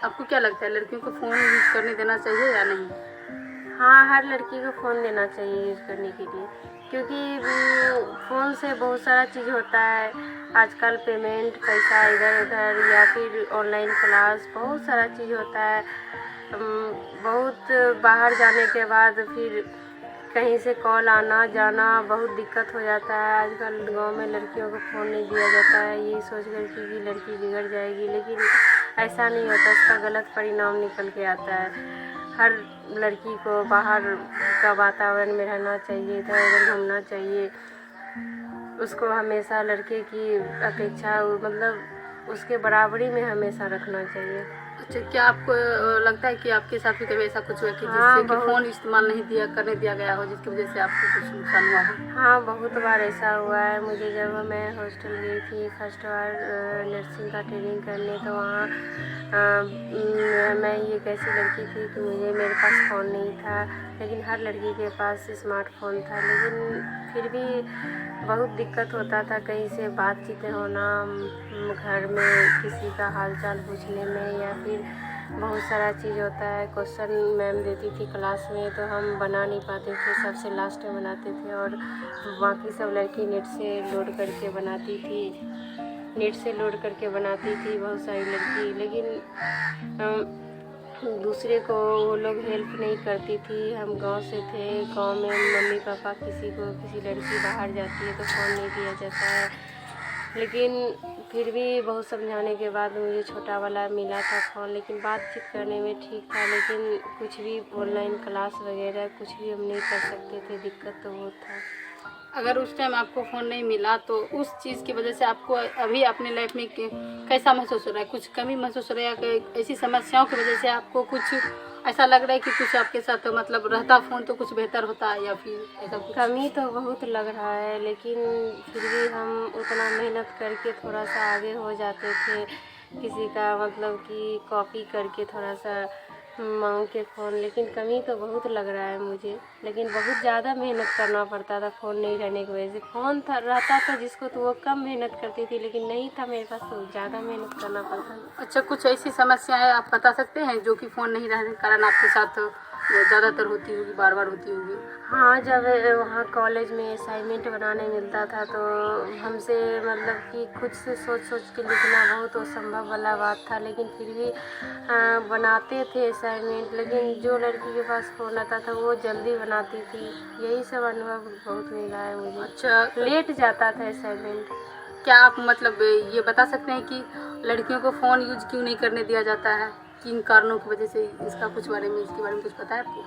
आपको क्या लगता है लड़कियों को फ़ोन यूज़ करने देना चाहिए या नहीं? हाँ, हर लड़की को फ़ोन देना चाहिए यूज़ करने के लिए, क्योंकि फ़ोन से बहुत सारा चीज़ होता है। आजकल पेमेंट, पैसा इधर उधर या फिर ऑनलाइन क्लास, बहुत सारा चीज़ होता है। बहुत बाहर जाने के बाद फिर कहीं से कॉल आना जाना बहुत दिक्कत हो जाता है। आजकल गांव में लड़कियों को फ़ोन नहीं दिया जाता है, ये सोच कर कि लड़की बिगड़ जाएगी, लेकिन ऐसा नहीं होता, उसका गलत परिणाम निकल के आता है। हर लड़की को बाहर का वातावरण में रहना चाहिए, इधर उधर घूमना चाहिए। उसको हमेशा लड़के की अपेक्षा मतलब उसके बराबरी में हमेशा रखना चाहिए। अच्छा, क्या आपको लगता है कि आपके साथ भी कभी ऐसा कुछ हुआ कि हाँ, जिससे कि फ़ोन इस्तेमाल नहीं करने दिया गया हो, जिसकी वजह से आपको कुछ नुकसान हुआ हो? हाँ, बहुत बार ऐसा हुआ है मुझे। जब मैं हॉस्टल गई थी फर्स्ट बार नर्सिंग का ट्रेनिंग करने, तो वहाँ मैं एक ऐसी लड़की थी कि मेरे पास फ़ोन नहीं था, लेकिन हर लड़की के पास स्मार्टफोन था। लेकिन फिर भी बहुत दिक्कत होता था कहीं से बातचीत होना, घर में किसी का हालचाल पूछने में, या फिर बहुत सारा चीज़ होता है। क्वेश्चन मैम देती थी क्लास में तो हम बना नहीं पाते थे, सबसे लास्ट में बनाते थे, और बाकी सब लड़की नेट से लोड करके बनाती थी, बहुत सारी लड़की। लेकिन दूसरे को वो लोग हेल्प नहीं करती थी। हम गांव से थे, गांव में मम्मी पापा किसी लड़की बाहर जाती है तो फ़ोन नहीं दिया जाता है। लेकिन फिर भी बहुत समझाने के बाद मुझे छोटा वाला मिला था फ़ोन, लेकिन बातचीत करने में ठीक था, लेकिन कुछ भी ऑनलाइन क्लास वगैरह कुछ भी हम नहीं कर सकते थे, दिक्कत तो बहुत था। अगर उस टाइम आपको फ़ोन नहीं मिला तो उस चीज़ की वजह से आपको अभी अपने लाइफ में कैसा महसूस हो रहा है? कुछ कमी महसूस हो रहा है, या कोई ऐसी समस्याओं की वजह से आपको कुछ ऐसा लग रहा है कि कुछ आपके साथ मतलब रहता फ़ोन तो कुछ बेहतर होता, या फिर ऐसा कुछ? कमी तो बहुत लग रहा है, लेकिन फिर भी हम उतना मेहनत करके थोड़ा सा आगे हो जाते थे। किसी का मतलब कि कॉपी करके थोड़ा सा मांग के फ़ोन, लेकिन कमी तो बहुत लग रहा है मुझे। लेकिन बहुत ज़्यादा मेहनत करना पड़ता था फ़ोन नहीं रहने की वजह से। फ़ोन था रहता था जिसको तो वो कम मेहनत करती थी, लेकिन नहीं था मेरे पास तो ज़्यादा मेहनत करना पड़ता था। अच्छा, कुछ ऐसी समस्याएं आप बता सकते हैं जो कि फ़ोन नहीं रहने के कारण आपके साथ ज़्यादातर होती होगी, बार बार होती होगी? हाँ, जब वहाँ कॉलेज में असाइनमेंट बनाने मिलता था तो हमसे मतलब कि खुद से सोच के लिखना बहुत असंभव वाला बात था, लेकिन फिर भी बनाते थे असाइनमेंट। लेकिन जो लड़की के पास फ़ोन आता था वो जल्दी बनाती थी, यही सब अनुभव बहुत मिला है मुझे। अच्छा, लेट जाता था असाइनमेंट। क्या आप मतलब ये बता सकते हैं कि लड़कियों को फ़ोन यूज क्यों नहीं करने दिया जाता है, किन कारणों की वजह से? इसके बारे में कुछ पता है आपको?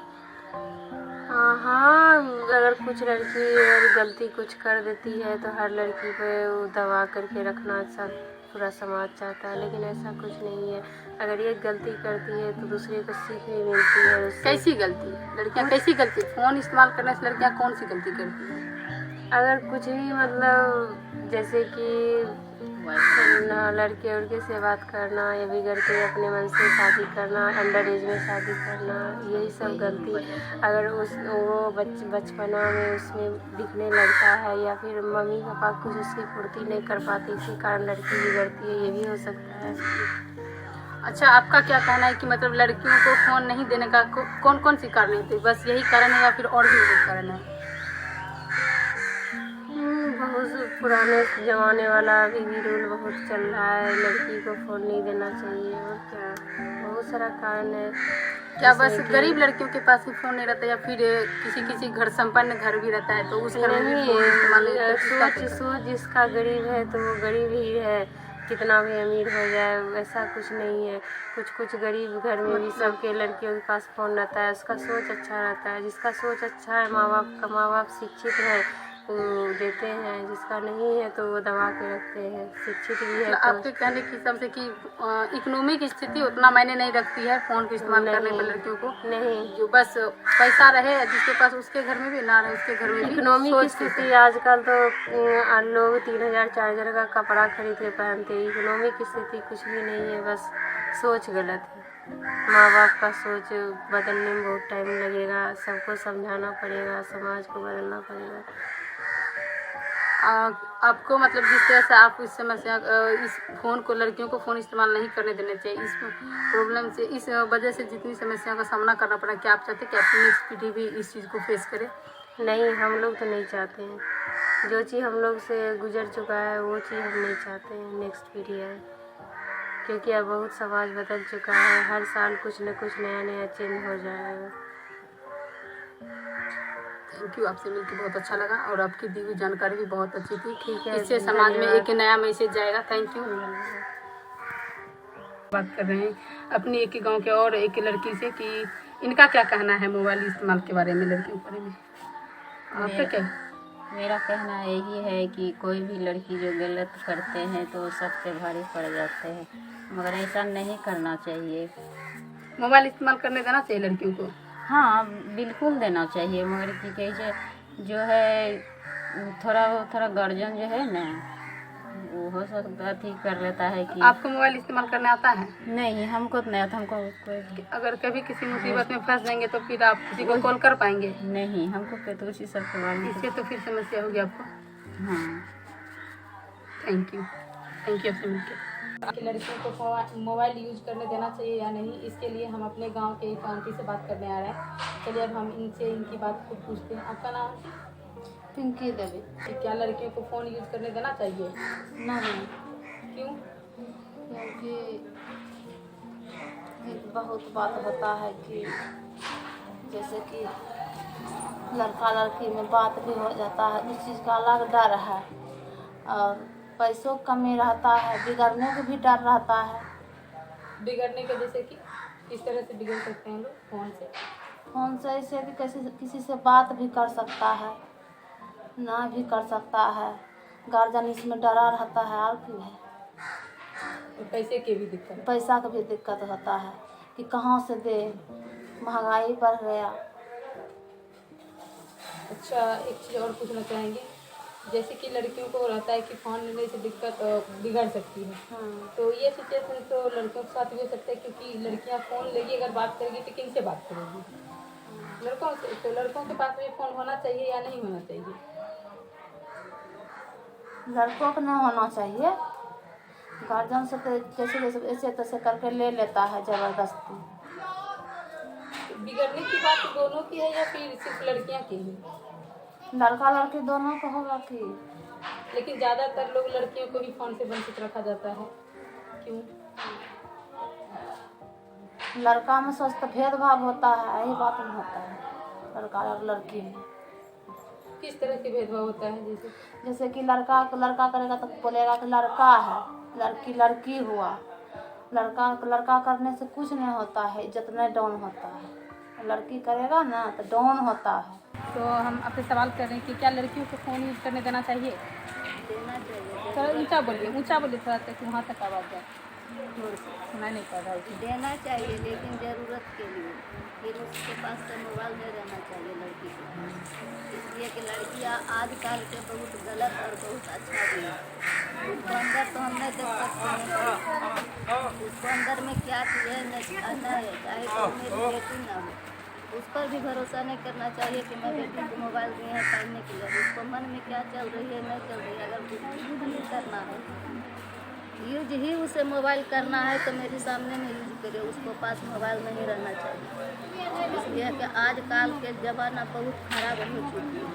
हाँ, अगर कुछ लड़की अगर गलती कुछ कर देती है तो हर लड़की पे वो दबा करके रखना सब पूरा समाज चाहता है, लेकिन ऐसा कुछ नहीं है। अगर एक गलती करती है तो दूसरे को सीख भी मिलती है उससे। कैसी गलती? लड़कियां कैसी गलती? फ़ोन इस्तेमाल करने से लड़कियां कौन सी गलती करती हैं? अगर कुछ भी मतलब जैसे कि लड़के उड़के से बात करना, या बिगड़ के अपने मन से शादी करना, अंडर एज में शादी करना, यही सब गलती। अगर वो बचपना में उसमें दिखने लगता है, या फिर मम्मी पापा कुछ उसकी पूर्ति नहीं कर पाती, इसी कारण लड़की बिगड़ती है, ये भी हो सकता है। अच्छा, आपका क्या कहना है कि मतलब लड़कियों को फ़ोन नहीं देने का कौन कौन सी कारण थे? बस यही कारण है या फिर और भी कोई कारण है? बहुत पुराने ज़माने वाला अभी भी रूल बहुत चल रहा है, लड़की को फ़ोन नहीं देना चाहिए, और क्या बहुत सारा कारण है। क्या बस गरीब लड़कियों के पास ही फ़ोन नहीं रहता, या फिर किसी घर संपन्न घर भी रहता है तो उस घर में भी फ़ोन इस्तेमाल नहीं होता? सोच जिसका गरीब है तो वो गरीब ही है, कितना भी अमीर हो जाए, वैसा कुछ नहीं है। कुछ गरीब घर में भी सबके लड़कियों के पास फ़ोन रहता है, उसका सोच अच्छा रहता है। जिसका सोच अच्छा है, माँ बाप शिक्षित है, वो देते हैं, जिसका नहीं है तो वो दबा के रखते हैं। शिक्षित भी है तो आपके कहने के हिसाब से कि इकोनॉमिक स्थिति उतना मायने नहीं रखती है फ़ोन को इस्तेमाल करने पर लड़कियों को? नहीं, जो बस पैसा रहे जिसके पास उसके घर में भी, ना रहे उसके घर में भी। इकोनॉमिक स्थिति आजकल तो लोग 3000-4000 का कपड़ा खरीद के पहनते हैं। इकोनॉमिक स्थिति कुछ भी नहीं है, बस सोच गलत है। माँ बाप का सोच बदलने में बहुत टाइम लगेगा, सबको समझाना पड़ेगा, समाज को बदलना पड़ेगा। आपको मतलब जिस तरह से आप इस समस्या इस फ़ोन को, लड़कियों को फ़ोन इस्तेमाल नहीं करने देना चाहिए, इस प्रॉब्लम से, इस वजह से जितनी समस्याओं का सामना करना पड़ा, क्या आप चाहते हैं कि अपनी नेक्स्ट पीढ़ी भी इस चीज़ को फेस करे? नहीं, हम लोग तो नहीं चाहते हैं। जो चीज़ हम लोग से गुजर चुका है वो चीज़ हम नहीं चाहते हैं नेक्स्ट पीढ़ी है, क्योंकि अब बहुत समाज बदल चुका है। हर साल कुछ न कुछ नया नया चेंज हो जाएगा। थैंक यू, आपसे मिलकर बहुत अच्छा लगा और आपकी दी हुई जानकारी भी बहुत अच्छी थी। ठीक है, इससे समाज में धन्यवाद। एक नया मैसेज जाएगा। Thank you. बात कर रहे हैं अपनी एक गांव के और एक लड़की से कि इनका क्या कहना है मोबाइल इस्तेमाल के बारे में, लड़कियों के बारे में। आपका क्या? मेरा कहना यही है कि कोई भी लड़की जो गलत करते हैं तो वो सब पे भारी पड़ जाते हैं, मगर ऐसा नहीं करना चाहिए। मोबाइल इस्तेमाल करने देना चाहिए लड़कियों को? हाँ, बिल्कुल देना चाहिए, मगर कि कैसे जो है थोड़ा गार्जियन जो है ना, वो हो सकता अथी कर लेता है कि आपको मोबाइल इस्तेमाल करने आता है? नहीं, हमको तो नहीं आता। हमको कोई अगर कभी किसी मुसीबत में फंस जाएंगे तो फिर आप किसी को कॉल कर पाएंगे? नहीं, हमको तो उसी सब के बारे में। इससे तो फिर समस्या होगी आपको। हाँ, थैंक यू आपसे मिलकर। कि लड़कियों को मोबाइल यूज करने देना चाहिए या नहीं, इसके लिए हम अपने गांव के एक आंटी से बात करने आ रहे हैं। चलिए अब हम इनसे इनकी बात को पूछते हैं। आपका नाम? पिंकी देवी। कि क्या लड़कियों को फ़ोन यूज करने देना चाहिए? नहीं, क्यों? क्योंकि एक बहुत बात होता है कि जैसे कि लड़का लड़की में बात भी हो जाता है, उस चीज़ का अलग डर है। और पैसों की कमी रहता है, बिगड़ने का भी डर रहता है। बिगड़ने के जैसे कि किस तरह से बिगड़ सकते हैं लोग फ़ोन से? फ़ोन से ऐसे कि किसी से बात भी कर सकता है, ना भी कर सकता है। गार्जियन इसमें डरा रहता है। और क्यों है, और पैसे की भी दिक्कत? पैसा का भी दिक्कत होता है कि कहाँ से दे, महंगाई बढ़ गया। अच्छा, एक चीज़ और पूछना चाहेंगे, जैसे कि लड़कियों को रहता है कि फ़ोन लेने से दिक्कत बिगड़ सकती है, तो ये सिचुएशन तो लड़कियों के साथ भी हो सकता है, क्योंकि लड़कियां फ़ोन लेगी, अगर बात करेगी तो किन से बात करेगी? लड़कों से। तो लड़कों के पास भी फ़ोन होना चाहिए या नहीं होना चाहिए? लड़कों को नहीं होना चाहिए। गार्जियन से तो जैसे जैसे ऐसे तैसे करके ले लेता है ज़बरदस्ती। बिगड़ने की बात दोनों की है या फिर सिर्फ लड़कियां की है? लड़का लड़की दोनों को होगा कि। लेकिन ज़्यादातर लोग लड़कियों को ही फ़ोन से वंचित रखा जाता है, क्यों? लड़का में सोच तो भेदभाव होता है, यही बात नहीं होता है लड़का और लड़की में। किस तरह से भेदभाव होता है? जैसे कि लड़का करेगा तो बोलेगा कि लड़का है, लड़की लड़की हुआ। लड़का करने से कुछ नहीं होता है, इज्जत नहीं डाउन होता है। लड़की करेगा ना तो डाउन होता है। तो हम आपसे सवाल कर रहे हैं कि क्या लड़कियों को फ़ोन यूज करने देना चाहिए? देना चाहिए। थोड़ा ऊंचा बोलिए थोड़ा तक वहाँ तक आवाज़ जाए, सुनाई नहीं पड़ रहा है। देना चाहिए, लेकिन ज़रूरत के लिए। फिर उसके पास तो मोबाइल नहीं रहना चाहिए लड़की को, इसलिए कि लड़कियाँ आजकल के बहुत गलत और बहुत अच्छा भी है। उसको अंदर तो हम नहीं देख सकते हैं, उसको अंदर में क्या चीज़ है नहीं, चाहे तो मेरी बेटी ना हो, उस पर भी भरोसा नहीं करना चाहिए कि मैं बेटी को मोबाइल दी है पढ़ने के लिए। उसको मन में क्या चल रही है नहीं चल रही है, अगर यूज नहीं करना है, यूज ही उसे मोबाइल करना है तो मेरे सामने में यूज करे, उसको पास मोबाइल नहीं रहना चाहिए। इसलिए कि आजकल के ज़माना बहुत खराब हो चुकी है,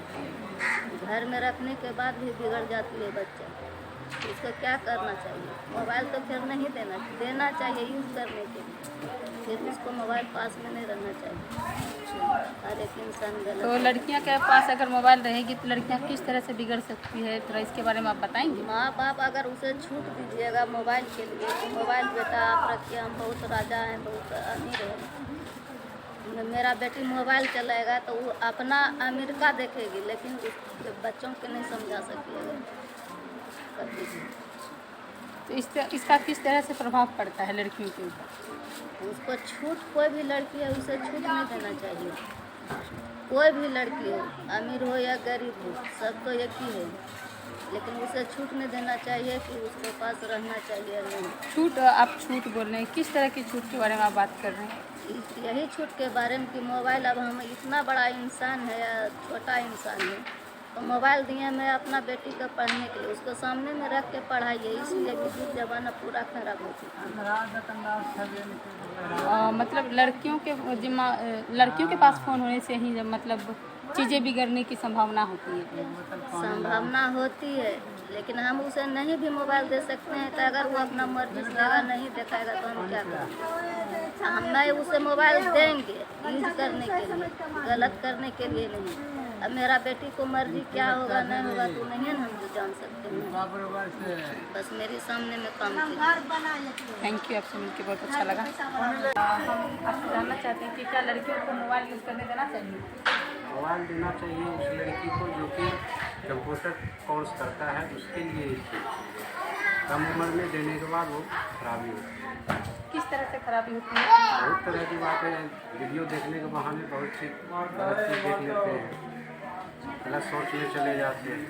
घर में रखने के बाद भी बिगड़ जाती है बच्चा। उसको क्या करना चाहिए? मोबाइल तो फिर नहीं देना चाहिए यूज करने के लिए, फिर उसको मोबाइल पास में नहीं रहना चाहिए। हर एक इंसान गलत। तो लड़कियां के पास अगर मोबाइल रहेगी तो लड़कियां किस तरह से बिगड़ सकती है, थोड़ा इसके बारे में आप बताएंगे? माँ बाप अगर उसे छूट दीजिएगा मोबाइल के लिए कि मोबाइल बेटा आप रखिए, हम बहुत राजा हैं, बहुत अमीर हैं, मेरा बेटी मोबाइल चलाएगा, तो वो अपना अमीर का देखेगी, लेकिन बच्चों के नहीं समझा सकेगा। तो इसका किस तरह से प्रभाव पड़ता है लड़कियों के ऊपर? उसको छूट, कोई भी लड़की है उसे छूट नहीं देना चाहिए। कोई भी लड़की हो, अमीर हो या गरीब हो, सब तो एक ही है, लेकिन उसे छूट नहीं देना चाहिए कि उसके पास रहना चाहिए नहीं। छूट, आप छूट बोल रहे हैं, किस तरह की छूट के बारे में आप बात कर रहे हैं? यही छूट के बारे में कि मोबाइल, अब हम इतना बड़ा इंसान है या छोटा इंसान है, तो मोबाइल दिए मैं अपना बेटी को पढ़ने के लिए, उसको सामने में रख के पढ़ाइए, इसलिए विद्युत जमाना पूरा खराब हो चुका है। मतलब लड़कियों के जिम्मा लड़कियों के पास फ़ोन होने से ही जब मतलब चीज़ें बिगड़ने की संभावना होती है। संभावना होती है, लेकिन हम उसे नहीं भी मोबाइल दे सकते हैं, तो अगर वो अपना मर्जी से अगर नहीं दिखाएगा तो हम क्या करेंगे। हम नहीं उसे मोबाइल देंगे यूज करने के लिए, गलत करने के लिए नहीं। अब मेरा बेटी को मर्जी क्या होगा नहीं होगा तो नहीं ना हम जान सकते हैं। बस मेरे सामने में काम किया। थैंक यू, आपसे मिलकर बहुत अच्छा लगा। हम आपसे जानना चाहते हैं कि क्या लड़कियों को मोबाइल यूज़ करने देना चाहिए? मोबाइल देना चाहिए उस लड़की को जो कि कंप्यूटर कोर्स करता है, उसके लिए ही चाहिए। कम उम्र में देने के बाद वो खराबी होती है। किस तरह से खराबी होती है? बहुत तरह की बातें हैं, वीडियो देखने के बहाने बहुत सी गलत चीज़ देख लेते हैं, गलत सोच में चले जाते हैं।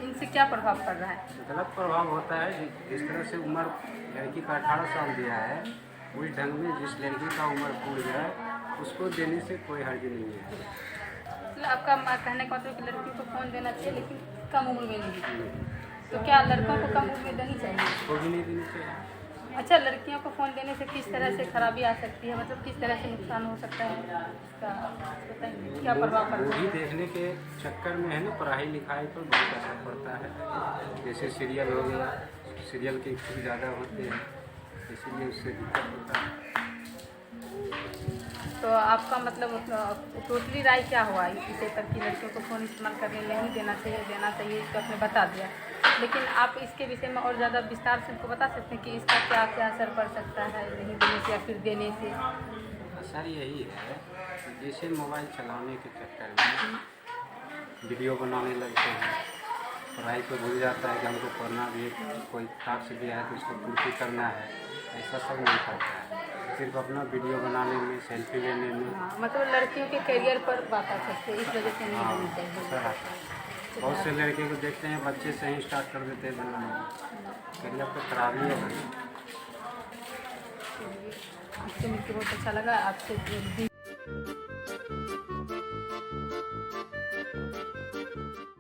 इनसे क्या प्रभाव पड़ रहा है? गलत प्रभाव होता है। जिस तरह से उम्र लड़की का 18 साल दिया है, उस ढंग में जिस लड़की का उम्र पूरी जाए उसको देने से कोई हर्ज नहीं है। मतलब आपका कहने का मतलब कि लड़कियों को फ़ोन देना चाहिए लेकिन कम उम्र में नहीं। तो क्या लड़कों को कम उम्र में देनी चाहिए? वो भी नहीं देनी चाहिए। अच्छा, लड़कियों को फ़ोन देने से किस तरह से खराबी आ सकती है, मतलब किस तरह से नुकसान हो सकता है इसका बताइए, क्या प्रभाव पड़ता मूवी है? देखने के चक्कर में है ना, पढ़ाई लिखाई पर बहुत असर पड़ता है। जैसे सीरियल हो गया, सीरियल के खूब ज़्यादा होते हैं, इसीलिए उससे दिक्कत होता है। तो आपका मतलब टोटली राय क्या हुआ इस विषय पर कि लड़कियों को फ़ोन इस्तेमाल करने नहीं देना चाहिए, देना चाहिए, इसको आपने बता दिया, लेकिन आप इसके विषय में और ज़्यादा विस्तार से हमको बता सकते हैं कि इसका क्या क्या असर पड़ सकता है नहीं देने से या फिर देने से? असर यही है कि जैसे मोबाइल चलाने के चक्कर में वीडियो बनाने लगते हैं, पढ़ाई को भूल जाता है कि हमको पढ़ना भी है, कोई टास्क दिया है तो उसको पूर्ति करना है, ऐसा सब नहीं करता है। सिर्फ अपना वीडियो बनाने में, सेल्फी लेने में। हाँ, मतलब लड़कियों के करियर पर बात आ सकती है, इस वजह से नहीं हाँ, देनी चाहिए। असर आता है। बहुत से लड़के को देखते हैं बच्चे से ही स्टार्ट कर देते हैं बनाना, करियर तो खराब ही होगा। आपसे मिलकर बहुत अच्छा लगा। आपसे